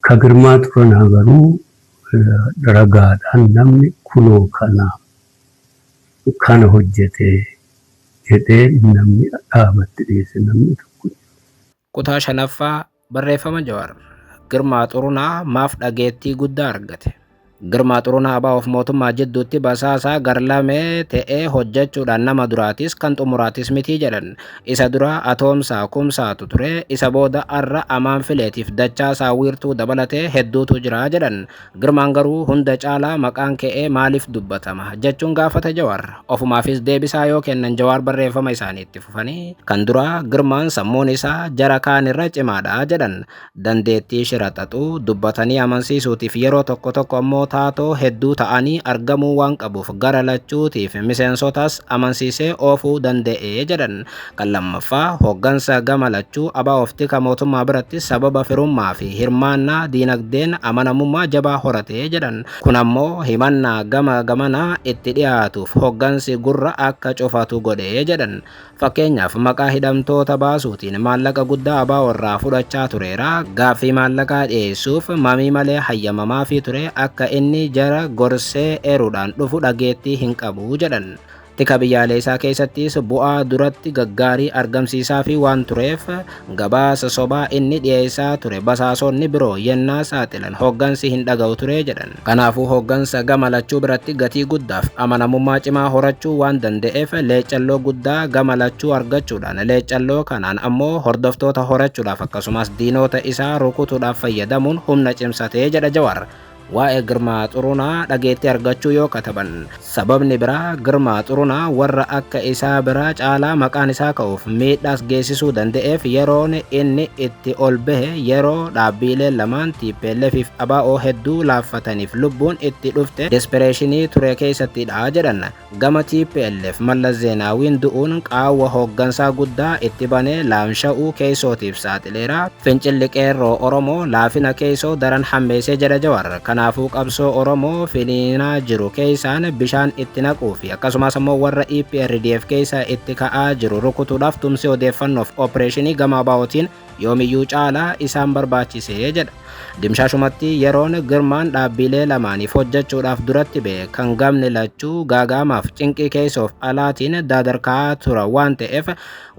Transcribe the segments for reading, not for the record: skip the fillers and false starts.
Kagirmaa Turanaa garuu ragaadhaan namni kunoo kana hojjete jedhee namni dhaabatti dhiyeesse namni tokko. Kutaa shanaffaa barreeffama Jawaar. Girmaa Xurunaa maaf dhageettii guddaa argate? Girmaa Xurunaa ABO'f mootummaa jidduutti basaasaa garlamee ta'ee hojjechuudhaan nama duraatis kan xumuraatis miti jedhan. Isa dura atoomsaa kumsaatu ture, isa booda arra amaan fileetiif dachaasaa wiirtuu dabalatee hedduutu jira jedhan. Girmaan garuu hunda caalaa maqaan ka'ee maaliif dubbatama jechuun gaafata Jawaar. Ofumaafis deebisaa yoo kennan Jawaar barreeffama isaaniitti fufanii kan dura Girmaan sammuun isaa jara kaanirra cimaadha jedhan. Dandeettii shiraxaxuu dubbatanii amansiisuutiif yeroo tokko tokko ammoo taatoo hedduu ta'anii argamuu waan qabuuf gara lachuutiif miseensotas amansiisee oofuu danda'e jedhan. Kan lammaffaa hooggansa gama lachuu ABO'f tika mootummaa biratti sababa firummaa fi hirmaannaa diinagdeen amanamummaa jabaa horate jedhan. Kun ammoo himannaa gama gamanaa itti dhiyaatuuf hooggansi gurra akka cufatu godhe jedhan. Fakkeenyaaf maqaa hidhamtoota baasuutiin maallaqa guddaa ABO irraa fudhachaa tureera. Gaaffii maallaqaa dhiyeessuuf mamii malee hayyamamaa fi ture akka inni jara gorsee eeruudhaan dhufu dhageettii hin qabu jedhan. Tika biyyaalessaa keessattis bu'aa duratti gaggaarii argamsiisaa fi waan tureef gabaasa sobaa inni dhiyeessaa ture basaasonni biroo yennaa saaxilan hooggansi hin dhaga'u ture jedhan. Kanaafuu hooggansa gama lachuu biratti gatii guddaaf amanamummaa cimaa horachuu waan danda'eef leecalloo guddaa gama lachuu argachuudhaan leecalloo kanaan ammoo hordoftoota horachuudhaaf akkasumas diinota isaa rukutuudhaaf fayyadamuun humna cimsatee jedha Jawaar. Waa'ee Girmaa Xurunaa dhageettii argachuu yoo kataban sababni biraa Girmaa Xurunaa warra akka isaa biraa caalaa maqaan isaa ka'uuf miidhaas geessisuu danda'eef yeroon inni itti ol bahe yeroo dhaabbiileen lamaan TPLF fi ABO hedduu laaffataniif lubbuun itti dhufte despereeshinii ture keessattidha jedhan. Gama TPLF Mallas Zeenaawiin du'uun qaawwa hooggansaa guddaa itti banee laamsha'uu keessootiif saaxileera. Fincilli qeerroo Oromoo laafina keessoo daran hammeessee jedha Jawaar. Kanaafuu qabsoo Oromoo finiinaa jiru keessaan bishaan itti naquu fi akkasumas ammoo warra EPRDF keessa itti ka'aa jiru rukutuudhaaf tumsi odeeffannoof opereeshinii gama ABO'tiin yoomiyyuu caalaa isaan barbaachisee jedha. Dimshaashumatti yeroon Girmaan dhaabbilee lamaaniif hojjechuudhaaf duratti ba'e kan gamni lachuu gaagaamaaf cinqii keessoof alaatiin dadarkaa tura waan ta'eef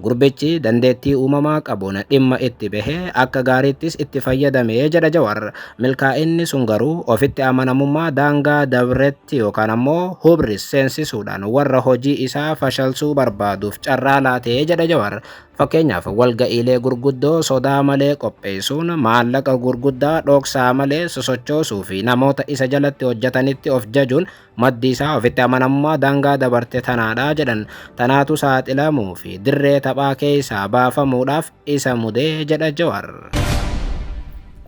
gurbichi dandeettii uumamaa qabuun dhimma itti bahee akka gaariittis itti fayyadamee jedha Jawaar. Milkaa'inni sun garuu ofitti amanamummaa daangaa dabretti yookaan ammoo hubris seensisuudhaan warra hojii isaa fashalsuu barbaaduuf carraa laatee jedha Jawaar. Fakkeenyaaf walga'iilee gurguddoo sodaa malee qopheessuun maallaqa gurguddaa dhoksaa malee sosochoosuu fi namoota isa jalatti hojjetanitti of jajuun maddi isaa ofitti amanamummaa daangaa dabarte tanaadha jedhan. Tanaatu saaxilamuu fi dirree taphaa keessaa baafamuudhaaf isa mudee jedha Jawaar.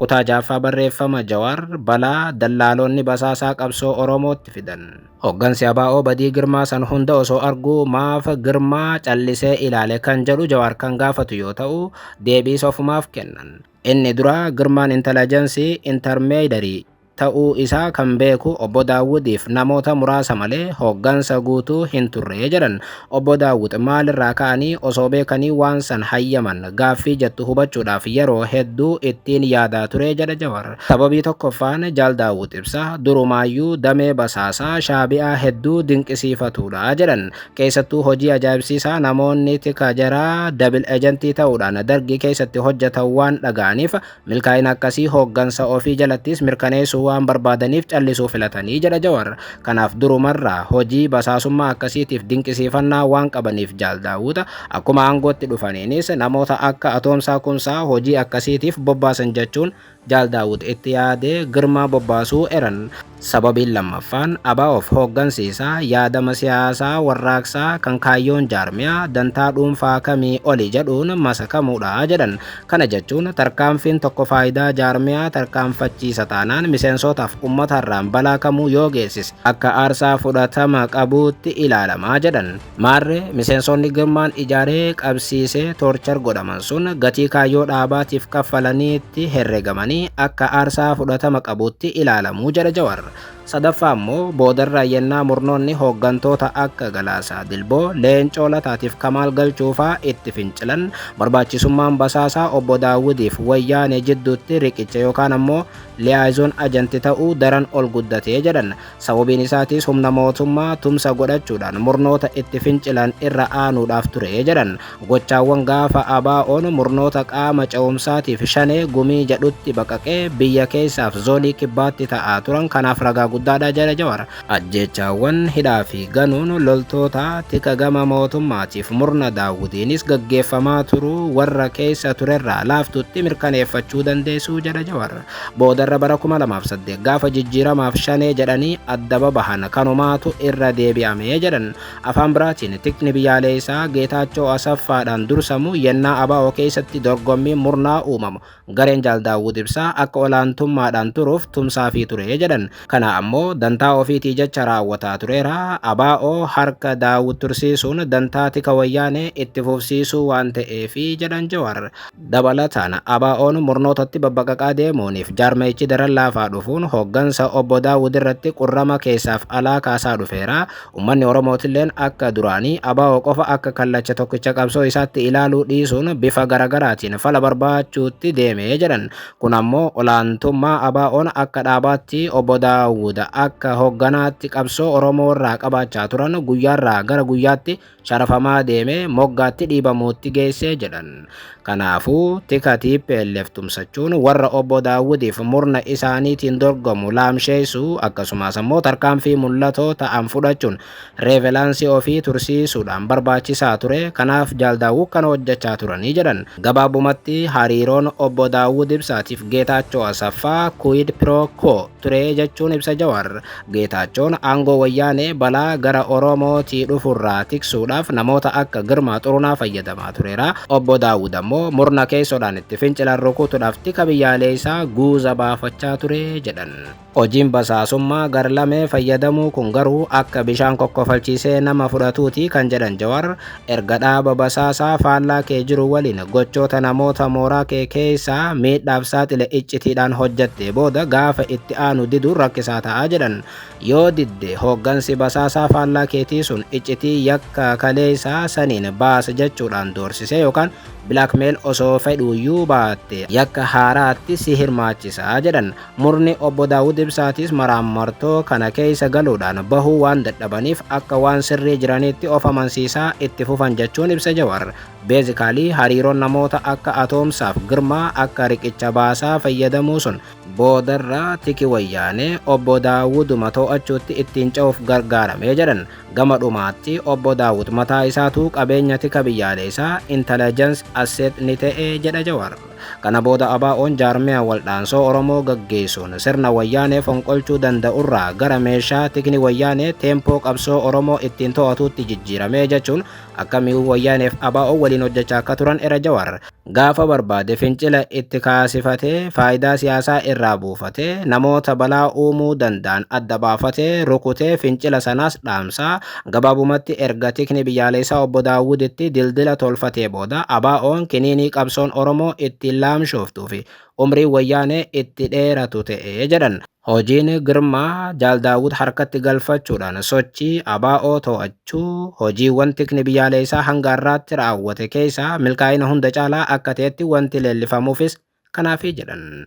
Kutaa jaaffaa barreeffama Jawaar balaa dallaalonni basaasaa qabsoo Oromootti fidan. Hooggansi ABO badii Girmaa san hunda osoo arguu maaf Girmaa callisee ilaale kan jedhu Jawaar kan gaafatu yoo ta'u deebii ofumaaf kennan. Inni dura Girmaan intelligensii intermediary ta'uu isaa kan beeku obbo Daawudiif namoota muraasa malee hooggansa guutuu hin turre jedhan. Obbo Daawud maalirraa ka'anii osoo beekanii waan san hayyaman gaaffii jettu hubachuudhaaf yeroo hedduu ittiin yaadaa ture jedha Jawaar. Sababii tokkoffaan Jaal Daawud ibsa durumaayyuu damee basaasaa shaabi'aa hedduu dinqisiifatudha jedhan. Keessattuu hojii ajaa'ibsiisaa namoonni tika jaraa dabil ejentii ta'uudhaan dargii keessatti hojjetan waan dhaga'aniif milkaa'ina akkasii hooggansa ofii jalattis mirkaneessuu waan barbaadaniif callisuu filatanii jedha Jawaar. Kanaaf durumarraa hojii basaasummaa akkasiitiif dinqisiifannaa waan qabaniif Jaal Daawud akkuma aangootti dhufaniinis namoota akka atoomsaa kumsaa hojii akkasiitiif bobbaasan jechuun Jaal Daawud itti yaadee Girmaa bobbaasuu eran. Sababiin lammaffaan ABO'f hooggansiisaa yaadama siyaasaa warraaqsaa kan kaayyoon jaarmiyaa dantaa dhuunfaa kamii oli jedhuun masakamuudha jedhan. Kana jechuun tarkaanfiin tokko faayidaa jaarmiyaa tarkaanfachiisa taanaan miseensotaaf uummatarraan balaa kamuu yoo geessis akka aarsaa fudhatama qabuutti ilaalamaa jedhan. Maarree miseensonni Girmaan ijaaree qabsiisee toorchar godhaman sun gatii kaayyoo dhaabaatiif kaffalaniitti herregamanii akka aarsaa fudhatama qabuutti ilaalamuu jedha Jawaar. Sadaffaa immoo boodarraa yennaa murnoonni hooggantoota akka Galaasaa Dilboo, Leencoo Lataatiif Kamaal Galchuufaa itti fincilan barbaachisummaan basaasaa obbo Daawudiif wayyaanee jidduutti riqicha yookaan ammoo liaayzoon ajanti ta'uu daran ol guddatee jedhan. Sababiin isaatis humna mootummaa tumsa godhachuudhaan murnoota itti fincilan irra aanuudhaaf ture jedhan. Gochaawwan gaafa ABO'n murnoota qaama ce'umsaatiif shanee gumii jedhutti baqaqee biyya keessaaf zoonii kibbaatti ta'aa turan kanaaf ragaa guddaadha jedha Jawaar. Ajjechaawwan hidhaa fi ganuun loltoota tika gama mootummaatiif murna Daawudiinis gaggeeffamaa turuu warra keessa turerraa laaftutti mirkaneeffachuu dandeessuu jedha Jawaar. Boodarra bara 2008 gaafa jijjiiramaaf shanee jedhanii adda babahan kanumaatu irra deebi'amee jedhan. Afaan biraatiin tikni biyyaalessaa Geetaachoo Asaffaadhaan dursamu yennaa ABO keessatti dorgommiin murnaa uumamu gareen Jaal Daawud Ibsaa akka olaantummaadhaan turuuf tumsaafii ture jedhan. Kana ammoo dantaa ofiitii jecha raawwataa tureera. ABO harka Daawud tursiisuun dantaa tika wayyaanee itti fufsiisuu waan ta'eefi jedhan Jawaar. Dabalataan ABO'n murnootatti babbaqaqaa deemuuniif jaarmayichi daran laafaa dhufuun hooggansa obbo Daawud irratti qurrama keessaaf alaa kaasaa dhufeera. Uummanni Oromootilleen akka duraanii ABO qofa akka kallacha tokkicha qabsoo isaatti ilaaluu dhiisuun bifa garagaraatiin fala barbaachuutti deemee jedhan. Kun ammoo olaantummaa ABO'n akka dhaabaatti obbo Daawud akka hoogganaatti qabsoo Oromoo irraa qabaachaa turan guyyaarraa gara guyyaatti sharafamaa deemee moggaatti dhiibamuutti geessee jedhan. Kanaafuu tika TPLF tumsachuun warra obbo Daawudiif murna isaaniitiin dorgomu laamsheessuu akkasumas ammoo tarkaanfii mul'atoo ta'an fudhachuun reevelaansii ofii tursiisuudhaan barbaachisaa ture. Kanaaf Jaal Daawud kana hojjechaa turanii jedhan. Gabaabumatti hariiroon obbo Daawud Ibsaatiif Geetaachoo Asaffaa quid pro quo ture jechuun ibsa Jawaar. Geetaachoon aangoo wayyaanee balaa gara Oromootii dhufurraa tiksuudhaaf namoota akka Girmaa Xurunaa fayyadamaa tureera. Obbo Daawud ammoo murna keessodhaan itti fincilan rukutuudhaaf tika biyyaalessaa guuza baafachaa ture jedhan. Hojiin basaasummaa garlamee fayyadamuu kun garuu akka bishaan kokkofalchiisee nama fudhatuuti kan jedhan Jawaar. Erga dhaaba basaasaa faallaa kee jiru waliin gochoota namoota mooraa kee keessaa miidhaaf saaxile iccitiidhaan hojjatte booda gaafa itti aanu diduun rakkisaa ta'aa jedhan. Yoo didde hooggansi basaasaa faallaa keetii sun iccitii yakka kaleessaa saniin baasa jechuudhaan doorsisee yookaan blackmail osoo fedhuuyyuu baatte yakka haaraatti si hirmaachisaa jedhan. Murni obbo Daawud Ibsaatis maraammartoo kana keessa galuudhaan bahuu waan dadhabaniif akka waan sirrii jiranitti of amansiisaa itti fufan jechuun ibsa Jawaar. Beezikaalii hariiroon namoota akka Atoomsaaf Girmaa akka riqicha baasaa fayyadamuu sun boodarra tiki wayyaanee obbo Daawuduma to'achuutti ittiin ce'uuf gargaaramee jedhan. Gama dhumaatti obbo Daawud mataa isaatu qabeenya tika biyyaalessaa intelligence asset ni ta'e jedha Jawaar. Kana booda ABO'n jaarmiyaa waldhaansoo Oromoo gaggeessuun sirna wayyaanee fonqolchuu danda'urraa gara meeshaa tikni wayyaanee teempoo qabsoo Oromoo ittiin to'atuutti jijjiiramee jechuun akkamii wayyaaneef ABO waliin hojjechaa akka turan era Jawaar. Gaafa barbaade fincila itti kaasifatee faayidaa siyaasaa irraa buufatee namoota balaa uumuu danda'an adda baafatee rukutee fincila sanaas dhaamsaa. Gabaabumatti erga tikni biyyaalessaa obbo Daawuditti dildila tolfatee booda ABO'n kiniinii qabsoon Oromoo ittiin laamshooftuu fi umrii wayyaanee itti dheeratu ta'ee jedhan. Hojiin Girmaa Jaal Daawud harkatti galfachuudhaan sochii ABO to'achuu hojiiwwan tikni biyyaalessaa hanga har'aatti raawwate keessaa milkaa'ina hunda caalaa akka ta'etti wanti leellifamuufis kanaafi jedhan.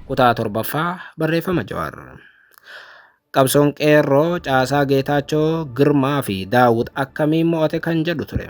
Kutaa 7ffaa barreeffama Jawaar. Qabsoon qeerroo caasaa Geetaachoo Girmaa fi Daawud akkamiin mo'ate kan jedhu ture.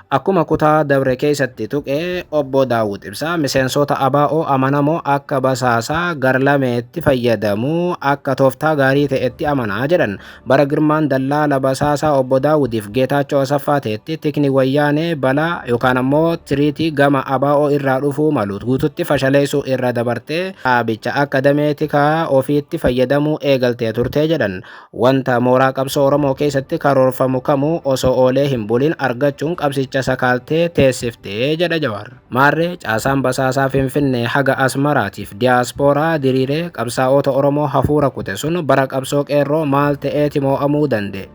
Akkuma kutaa dabre keessatti tuqee obbo Daawud Ibsaa miseensota ABO amanamoo akka basaasaa garlameetti fayyadamuu akka tooftaa gaarii ta'etti amanaa jedhan. Bara Girmaan dallaala basaasaa obbo Daawudiif Geetaachoo Asaffaa ta'etti tikni wayyaanee balaa yookaan ammoo tiriitii gama ABO irraa dhufuu malu guututti fashaleessuu irra dabartee dhaabicha akka damee tikaa ofiitti fayyadamuu eegaltee turte jedhan. Wanta mooraa qabsoo Oromoo keessatti karoorfamu kamuu osoo oolee hin bulin argachuun qabsicha sakaaltee teessiftee jedha Jawaar. Maarree caasaan basaasaa Finfinnee haga Asmaraatiif diyaaspooraa diriiree qabsaa'ota Oromoo hafuura kute sun bara qabsoo qeerroo maal ta'eeti mo'amuu danda'e?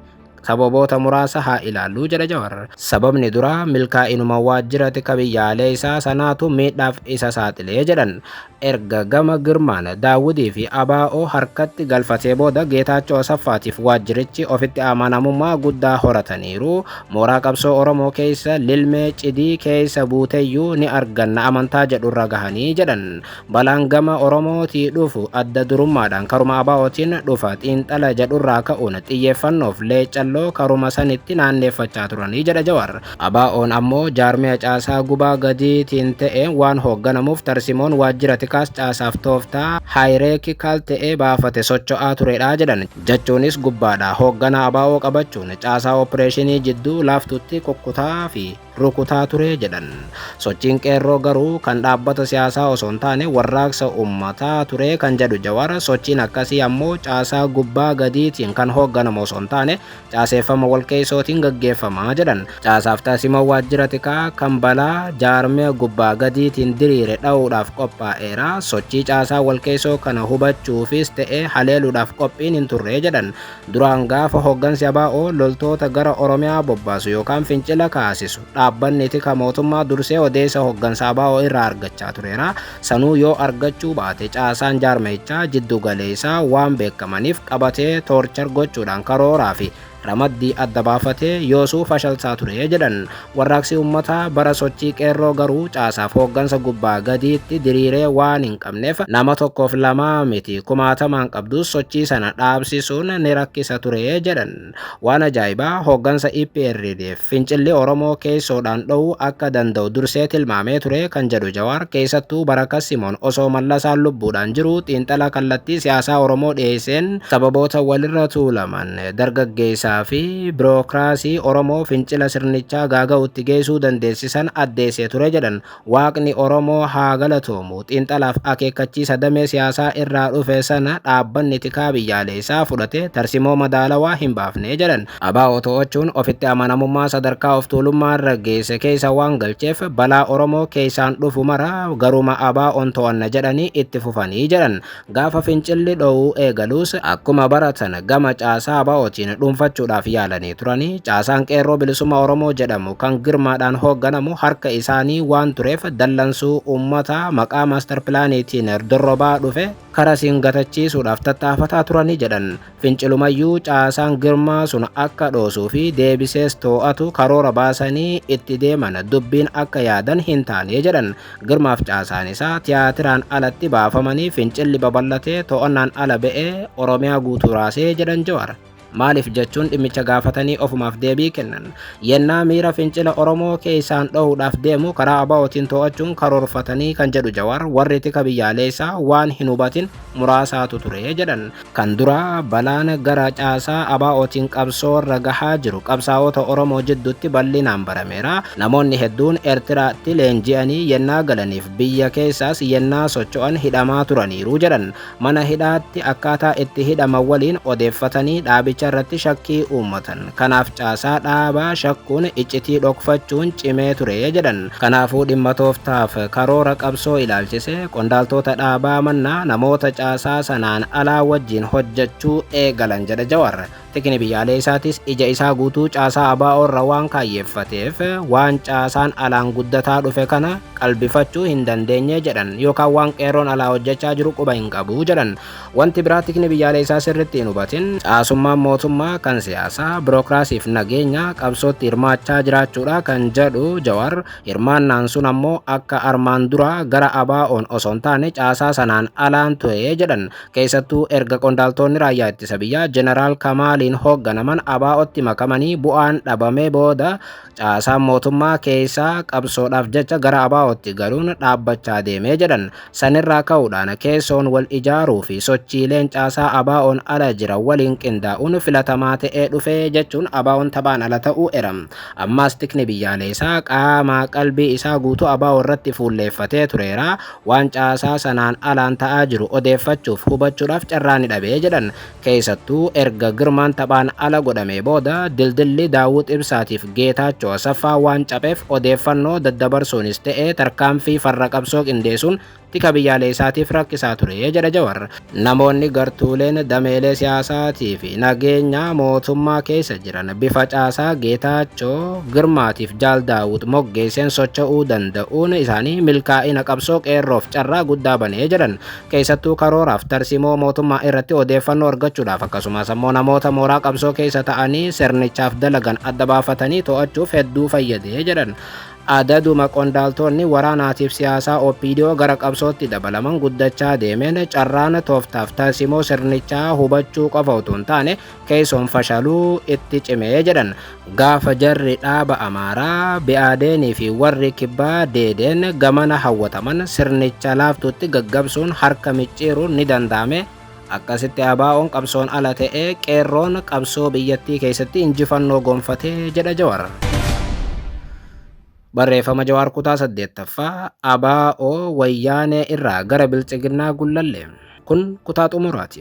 sababoota muraasa haa ilaallu jedha Jawar. Sababni dura milkaa'inuma waajjira tika biyyaalee isaa sanaatu miidhaaf isa saaxilee jedhan. Erga gama Girmaan Daawudii fi ABO harkatti galfatee booda Geetaachoo Asaffaatiif waajjirichi ofitti amanamummaa guddaa horataniiru. Mooraa qabsoo Oromoo keessa lilmee cidii keessa buuteyyuu ni arganna amantaa jedhurra gahanii jedhan. Balaan gama Oromootii dhufu adda durummaadhaan karuma ABOtiin dhufa xiinxala jedhurraa ka'uun xiyyeeffannoof leecalloo karuma sanitti naanneeffachaa turanii jedha Jawar. ABO'n ammoo jaarmiyaa caasaa gubaa gadiitiin ta'een waan hoogganamuuf tarsimoon waajjira tikaas caasaaf tooftaa haayireekikaal ta'ee baafate socho'aa turedha jedhan. Jechuunis gubbaadha hoogganaa ABO qabachuun caasaa opereeshinii jidduu laaftutti kukkutaa fi rukutaa ture jedhan. Sochiin qeerroo garuu kan dhaabbata siyaasaa osoo hin taane warraaqsa uummataa ture kan jedhu Jawar. Sochiin akkasii ammoo caasaa gubbaa gadiitiin kan hoogganamu osoo hin taane caaseeffama walkeessootiin gaggeeffamaa jedhan. Caasaaf taasima waajjira tikaa kan balaa jaarmiyaa gubbaa gadiitiin diriire dha'uudhaaf qophaa'eera. Sochii caasaa walkeessoo kana hubachuufis ta'ee haleeluudhaaf qophiin hin turre jedhan. Duraan gaafa hooggansi ABO loltoota gara Oromiyaa bobbaasu yookaan fincila kaasisu dhaabbanni tika mootummaa dursee odeessa hooggansa ABO irraa argachaa tureera. Sanuu yoo argachuu baate caasaan jaarmeyichaa jiddu galeessaa waan beekamaniif qabatee toorchar gochuudhaan karooraa fi ramaddii adda baafatee yoosuu fashalsaa ture jedhan. Warraaqsi uummataa bara sochii qeerroo garuu caasaaf hooggansa gubbaa gadiitti diriiree waan hin qabneef nama tokkoof lamaa miti kumaatamaan qabdus sochii sana dhaabsisuun ni rakkisa ture jedhan. Waan ajaa'ibaa hooggansa EPRDF fincilli Oromoo keessoodhaan dhowuu akka danda'u dursee tilmaamee ture kan jedhu Jawar. Keessattuu Barakas Simoon osoo Mallasaan lubbuudhaan jiru xiinxala kallattii siyaasaa Oromoo dhiyeesseen sababoota walirra tuulaman dargaggeessa fi birookiraasii Oromoo fincila sirnichaa gaaga'utti geessuu dandeessisan addeessee ture jedhan. Waaqni Oromoo haa galatoomu. Xiinxalaaf akeekkachiisa damee siyaasaa irraa dhufe sana dhaabbanni tikaa biyyaalessaa fudhate tarsimoo madaalawaa hin baafne jedhan. ABO to'achuun ofitti amanamummaa sadarkaa of tuulummaarra geesse keessa waan galcheef balaa Oromoo keessaan dhufu mara garuma ABO'n to'anna jedhanii itti fufanii jedhan. Gaafa fincilli dhowuu eegalus akkuma baratan gama caasaa ABO'tiin dhuunfachuudhaaf yaalanii turanii. Caasaan qeerroo bilisummaa Oromoo jedhamu kan Girmaadhaan hoogganamu harka isaanii waan tureef dallansuu uummataa maqaa maaster pilaaniitiin dorrobaa dhufe karaa siin gatachiisuudhaaf tattaafataa turanii jedhan. Fincilumayyuu caasaan Girmaa sun akka dhoosuu fi deebisees to'atu karoora baasanii itti deeman dubbiin akka yaadan hin taane jedhan. Girmaaf caasaan isaa tiyaatiraan alatti baafamanii fincilli babal'atee to'annaan ala ba'ee Oromiyaa guutuu raasee jedhan Jawar. Maaliif jechuun dhimmicha gaafatanii ofumaaf deebii kennan. Yennaa miira fincila Oromoo keessaan dhohuudhaaf deemu karaa ABO'tiin to'achuun karoorfatanii kan jedhu Jawar. Warri tika biyyaalessaa waan hin hubatin muraasaatu ture jedhan. Kan dura balaan gara caasaa ABO'tiin qabsoorra gahaa jiru qabsaa'ota Oromoo jidduutti bal'inaan barameera. Namoonni hedduun Eertiraatti leenji'anii yennaa galaniif biyya keessaas yennaa socho'an hidhamaa turaniiru jedhan. Mana hidhaatti akkaataa itti hidhaman waliin odeeffatanii dhaabicha irratti shakkii uummatan. Kanaaf caasaa dhaabaa shakkuun iccitii dhokfachuun cimee ture jedhan. Kanaafuu dhimma tooftaaf karoora qabsoo ilaalchise qondaaltota dhaabaa mannaa namoota caasaa sanaan alaa wajjin hojjechuu eegalan jedha Jawar. Tikni biyyaalessaatis ija isaa guutuu caasaa ABO'rra waan kaayyeeffateef waan caasaan alaan guddataa dhufe kana qalbifachuu hin dandeenye jedhan. Yookaan waan qeerroon alaa hojjechaa jiru quba hin qabu jedhan. Wanti biraa tikni biyyaalessaa sirriitti hin hubatin caasummaan mootummaa kan siyaasaa birookiraasiif nageenya qabsootti hirmaachaa jiraachuudha kan jedhu Jawar. Hirmaannaan sun ammoo akka armaan dura gara ABO'n osoo hin taane caasaa sanaan alaan ture jedhan. Keessattuu erga qondaaltonni raayyaa ittisa biyyaa Jeneraal Kamaaliin hoogganaman ABO'tti makamanii bu'aan dhabamee booda caasaan mootummaa keessaa qabsoodhaaf jecha gara ABO'tti galuun dhaabbachaa deemee jedhan. Sanirraa ka'uudhaan keessoon wal ijaaruu fi sochiileen caasaa ABO'n ala jiran waliin qindaa'uun filatamaa ta'ee dhufe jechuun ABO'n taphaan ala ta'uu eram. Ammaas tikni biyyaalessaa qaama qalbii isaa guutuu ABO irratti fuulleeffatee tureera. Waan caasaa sanaan alaan ta'aa jiru odeeffachuuf hubachuudhaaf carraa ni dhabee jedhan. Keessattuu erga Girmaan taphaan ala godhamee booda dildilli Daawud Ibsaatiif Geetaachoo Asaffaa waan cabeef odeeffannoo daddabarsuunis ta'ee tarkaanfii farra qabsoo qindeessuun tika biyyaalee isaatiif rakkisaa ture jedha Jawar. Namoonni gartuuleen dameelee siyaasaatii fi nageenya mootummaa keessa jiran bifa caasaa Geetaachoo Girmaatiif Jaal Daawud moggeesseen socho'uu danda'uun isaanii milkaa'ina qabsoo qeerroof carraa guddaa banee jedhan. Keessattuu karooraaf tarsimoo mootummaa irratti odeeffannoo argachuudhaaf akkasumas ammoo namoota mooraa qabsoo keessa ta'anii sirnichaaf dalagan adda baafatanii to'achuuf hedduu fayyadee jedhan. Adaduma qondaaltonni waraanaatiif siyaasaa OPDO gara qabsootti dabalaman guddachaa deemeen carraan tooftaaf tarsimoo sirnichaa hubachuu qofa utuu hin taane keessoon fashaluu itti cimee jedhan. Gaafa jarri dhaaba Amaaraa, Bi'aadeenii fi warri kibbaa deedeen gamana hawwataman sirnicha laaftuutti gaggabsuun harka micciiruun ni danda'ame. Akkasitti ABO'n qabsoon ala ta'ee qeerroon qabsoo biyyattii keessatti injifannoo gonfatee jedha Jawar. Barreeffama Jawaar kutaa 8ffaa ABO wayyaanee irraa gara biltsiginnaa gullalle. Kun kutaa xumuraati.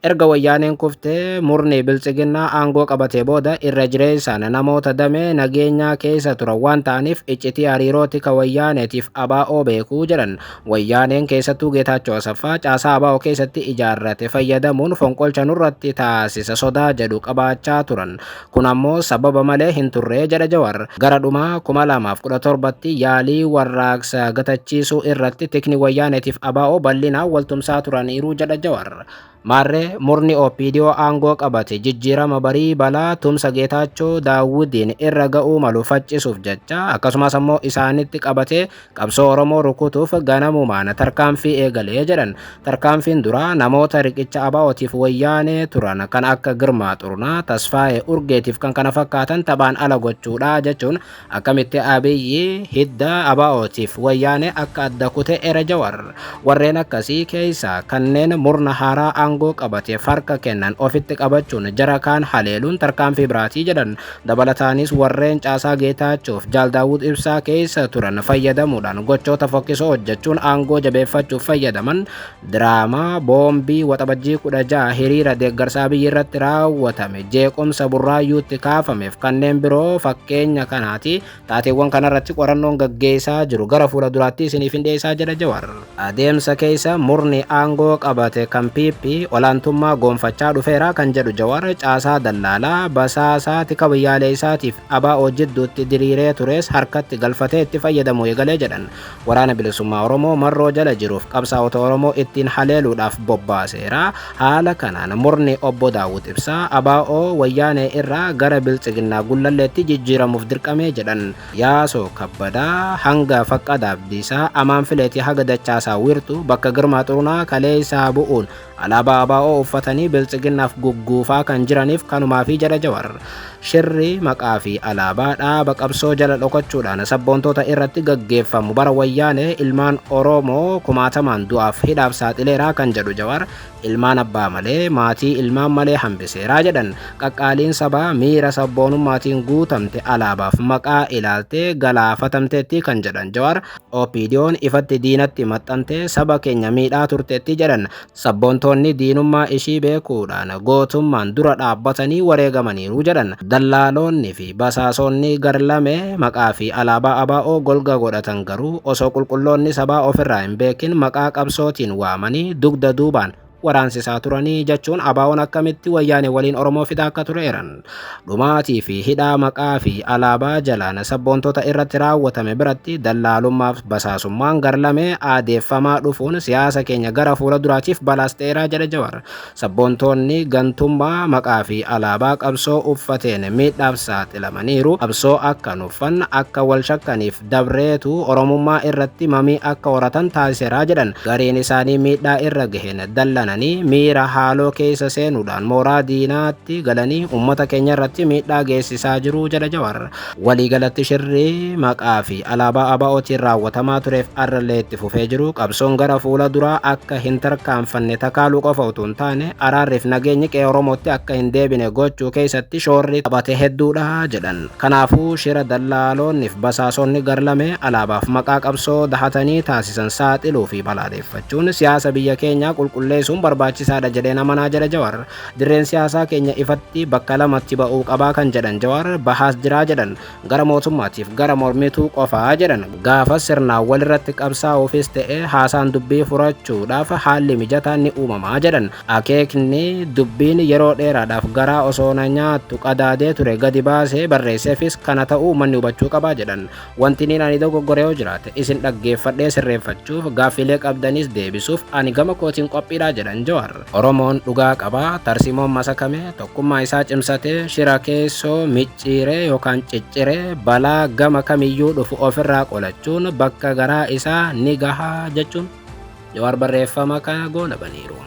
Erga wayyaaneen kuftee murni biltsiginnaa aangoo qabatee booda irra jireessaan namoota damee nageenyaa keessa turan waan ta'aniif iccitii hariiroo tika wayyaaneetiif ABO beekuu jedhan. Wayyaaneen keessattuu Geetaachoo Asaffaa caasaa ABO keessatti ijaarrate fayyadamuun fonqolcha nurratti taasisa sodaa jedhu qabaachaa turan. Kun ammoo sababa malee hin turree jedha Jawar. Gara dhumaa 2017tti yaalii warraaqsa gatachiisuu irratti tikni wayyaaneetiif ABO bal'inaan waltumsaa turaniiru jedha Jawar. Maarree murni OPDO aangoo qabate jijjiirama barii balaa tumsa Geetaachoo Daawudiin irra ga'uu malu faccisuuf jecha akkasumas ammoo isaanitti qabatee qabsoo Oromoo rukutuuf ganamumaan tarkaanfii eegalee jedhan. Tarkaanfiin duraa namoota riqicha ABO'tiif wayyaanee turan kan akka Girmaa Xurunaa, Tasfaayee Urgeetiif kan kana fakkaatan taphaan ala gochuudha jechuun akkamitti Abiyyi hidda ABO'tiif wayyaanee akka adda kute era Jawar. Warreen akkasii keessa kanneen murna haaraa aangoo qabatee farka kennan ofitti qabachuun jara kaan haleeluun tarkaanfii biraatii jedhan. Dabalataanis warreen caasaa Geetaachoof Jaal Daawud Ibsaa keessa turan fayyadamuudhaan gochoota fokkisoo hojjechuun aangoo jabeeffachuuf fayyadaman diraamaa boombii waxabajjii 16 hiriira deeggarsaa biyya irratti raawwatame jeequmsa burraayyuutti kaafameef kanneen biroo fakkeenya kanaati. Taateewwan kanarratti qorannoon gaggeessaa jiru gara fuula duraatti isiniif hin dhiyeessaa jedha Jawar. Adeemsa keessa murni aangoo qabate kan PP olaantummaa gonfachaa dhufeera kan jedhu Jawar caasaa dallaalaa basaasaa tika biyyaalee isaatiif ABO jidduutti diriiree tures harkatti galfatee itti fayyadamuu eegalee jedhan. Waraana bilisummaa Oromoo marroo jala jiruuf qabsaa'ota Oromoo ittiin haleeluudhaaf bobbaaseera. Haala kanaan murni obbo Daawud Ibsaa ABO wayyaanee irraa gara biltsiginnaa gullalleetti jijjiiramuuf dirqamee jedhan. Yaasoo Kabbadaa hanga Faqqadaa Abdiisaa amaan fileetii haga Dachaasaa Wiirtuu bakka Girmaa Xurunaa kaleessaa bu'uun alaabaa ABO uffatanii biltsiginnaaf gugguufaa kan jiraniif kanumaafi jedha Jawar. Shirri maqaa fi alaabaa dhaaba qabsoo jala dhokachuudhaan sabboontoota irratti gaggeeffamu bara wayyaanee ilmaan Oromoo kumaatamaan du'aaf hidhaaf saaxileeraa kan jedhu Jawar. Ilmaan abbaa malee maatii ilmaan malee hambiseeraa jedhan. Qaqqaaliin sabaa miira sabboonummaatiin guutamte alaabaaf maqaa ilaaltee galaafatamteetti kan jedhan Jawar. OPDO'n ifatti diinatti maxxantee saba keenya miidhaa turteetti jedhan. Sabboontoonni diinummaa ishii beekuudhaan gootummaan dura dhaabbatanii wareegamaniiru jedhan. Dallaaloonni fi basaasonni garlame maqaa fi alaabaa ABO golga godhatan garuu osoo qulqulloonni sabaa ofirraa hin beekin maqaa qabsootiin waamanii dugda duubaan waraansisaa turanii jechuun ABO'n akkamitti wayyaanee waliin Oromoo fidaa akka tureeran. Dhumaatii fi hidhaa maqaa fi alaabaa jalaan sabboontota irratti raawwatame biratti dallaalummaaf basaasummaan garlamee aadeeffamaa dhufuun siyaasa keenya gara fuula duraatiif balaas ta'eeraa jedha Jawar. Sabboontoonni gantummaa maqaa fi alaabaa qabsoo uffateen miidhaaf saaxilamaniiru. Qabsoo akka nuffan akka wal shakkaniif dabreetu Oromummaa irratti mamii akka horatan taasiseeraa jedhan. Gariin isaanii miidhaa irra gaheen dallana miira haaloo keessa seenuudhaan mooraa diinaatti galanii ummata keenya irratti miidhaa geessisaa jiru jedha Jawar. Waliigalatti shirri maqaa fi alaabaa ABO'tiin raawwatamaa tureef arrallee itti fufee jiru. Qabsoon gara fuula duraa akka hin tarkaanfanne takaaluu qofa utuu hin taane araarriif nageenyi qe'ee Oromootti akka hin deebine gochuu keessatti shoorri taphate hedduudha jedhan. Kanaafuu shira dallaaloonniif basaasonni garlame alaabaaf maqaa qabsoo dahatanii taasisan saaxiluu fi balaaleffachuun siyaasa biyya keenyaa qulqulleessuun hojjechuun barbaachisaadha jedhee amanaa jedha Jawaar. Dirreen siyaasaa keenya ifatti bakka lamatti ba'uu qabaa kan jedhan Jawaar bahaas jiraa jedhan gara mootummaatiif gara mormituu qofaa jedhan. Gaafa sirnaan walirratti qabsaa'uufis ta'ee haasaan dubbii furachuudhaaf haalli mijataan ni uumamaa jedhan. Akeekni dubbiin yeroo dheeraadhaaf garaa osoo na nyaattu qadaadee ture gadi baasee barreesseefis kana ta'uu manni hubachuu qabaa jedhan. Wanti ani dogoggore yoo jiraate isin dhaggeeffadhee sirreeffachuuf gaaffilee qabdanis deebisuuf ani gama kootiin qophiidha jedhan Jawaar. Oromoon dhugaa qabaa, tarsimoon masakame tokkummaa isaa cimsatee shira keessoo micciiree yookaan cicciree balaa gama kamiyyuu dhufu ofirraa qolachuun bakka garaa isaa ni gahaa jechuun Jawaar barreeffama kana goolabaniiru.